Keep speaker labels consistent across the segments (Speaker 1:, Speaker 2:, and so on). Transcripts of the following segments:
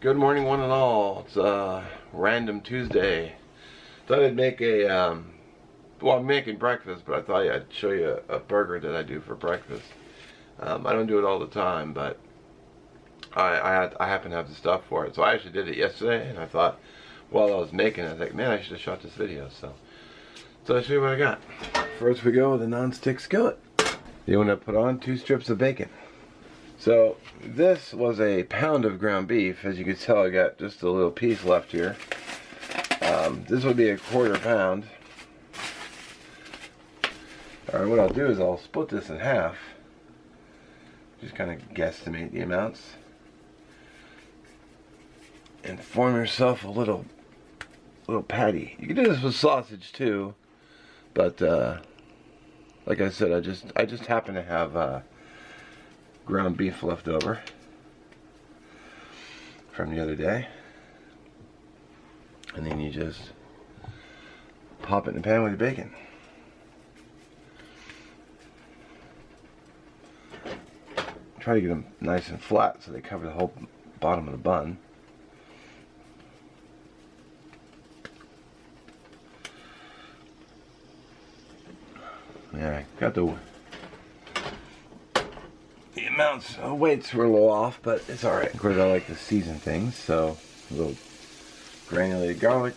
Speaker 1: Good morning, one and all. It's random Tuesday. Thought I'd make a well, I'm making breakfast, but I thought I'd show you a burger that I do for breakfast. I don't do it all the time, but I happen to have the stuff for it. So I actually did it yesterday, and I thought while I was making it, I was like, man, I should have shot this video. So I'll show you what I got. First, we go with a non-stick skillet. You want to put on 2 strips of bacon. So this was a pound of ground beef. As you can tell, I got just a little piece left here. This would be a 1/4 pound. Alright, what I'll do is I'll split this in half. Just kind of guesstimate the amounts. And form yourself a little patty. You can do this with sausage too. But like I said, I just happen to have ground beef left over from the other day, and then you just pop it in the pan with your bacon. Try to get them nice and flat so they cover the whole bottom of the bun. Yeah, got the amounts of weights were a little off, but it's alright. Of course, I like to season things, so a little granulated garlic.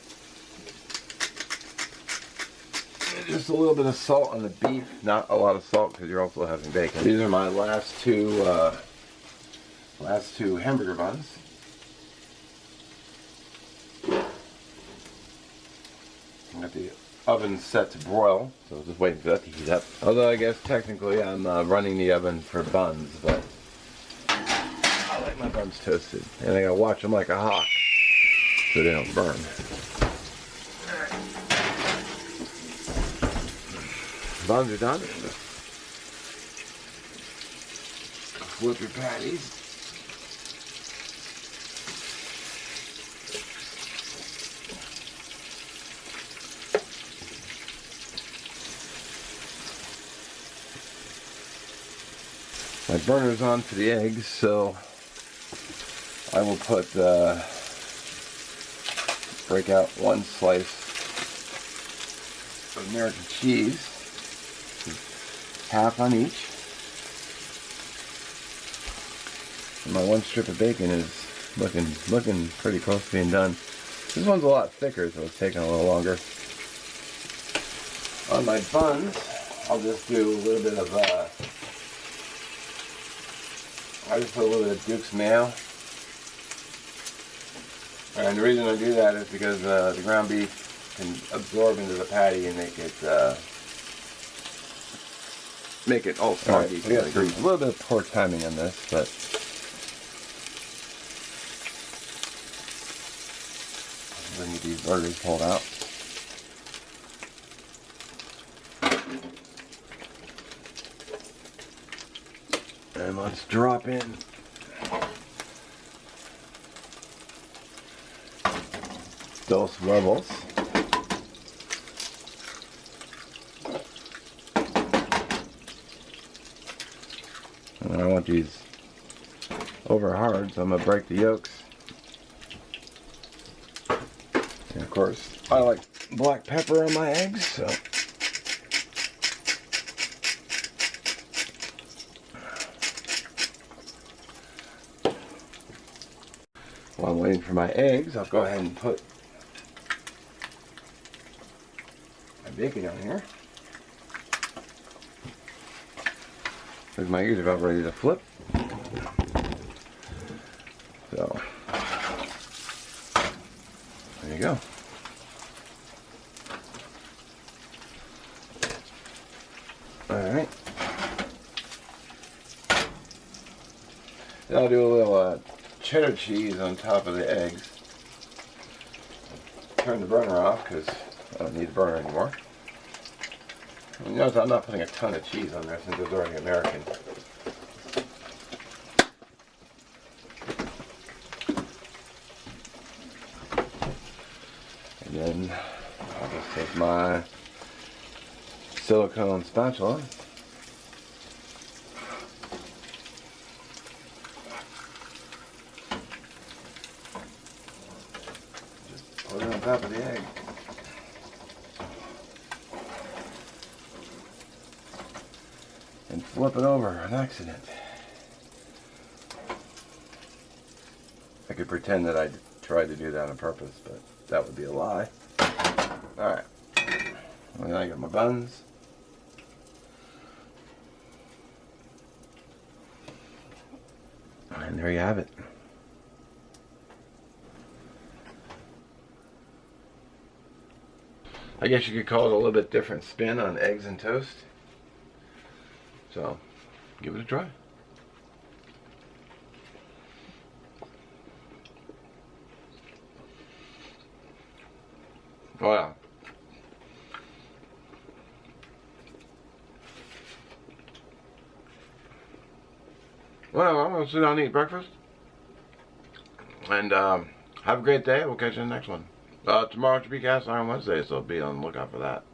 Speaker 1: Just a little bit of salt on the beef, not a lot of salt because you're also having bacon. These are my last two hamburger buns. I got the oven set to broil, so just waiting for that to heat up. Although I guess technically I'm running the oven for buns, but I like my buns toasted, and I gotta watch them like a hawk so they don't burn. Buns are done. Flip your patties. My burner's on for the eggs, so I will put break out 1 slice of American cheese, half on each, and my 1 strip of bacon is looking pretty close to being done. This one's a lot thicker, so it's taking a little longer. On my buns, I'll just do a little bit of I just put a little bit of Duke's mayo, and the reason I do that is because the ground beef can absorb into the patty and make it all soggy. Right, so a little bit of poor timing on this, but let me get these burgers pulled out. And let's drop in those levels. And I want these over hard, so I'm gonna break the yolks. And of course, I like black pepper on my eggs, so while I'm waiting for my eggs, I'll go ahead and put my bacon on here. Because my eggs are about ready to flip. So, there you go. Alright. Then I'll do a little cheddar cheese on top of the eggs. Turn the burner off because I don't need the burner anymore. And notice I'm not putting a ton of cheese on there since it's already American. And then I'll just take my silicone spatula and flip it over on accident. I could pretend that I tried to do that on purpose, but that would be a lie. Alright. And then I got my buns. And there you have it. I guess you could call it a little bit different spin on eggs and toast. So, give it a try. Oh yeah. Well, I'm going to sit down and eat breakfast. And have a great day. We'll catch you in the next one. Tomorrow should be cast iron Wednesday, so be on the lookout for that.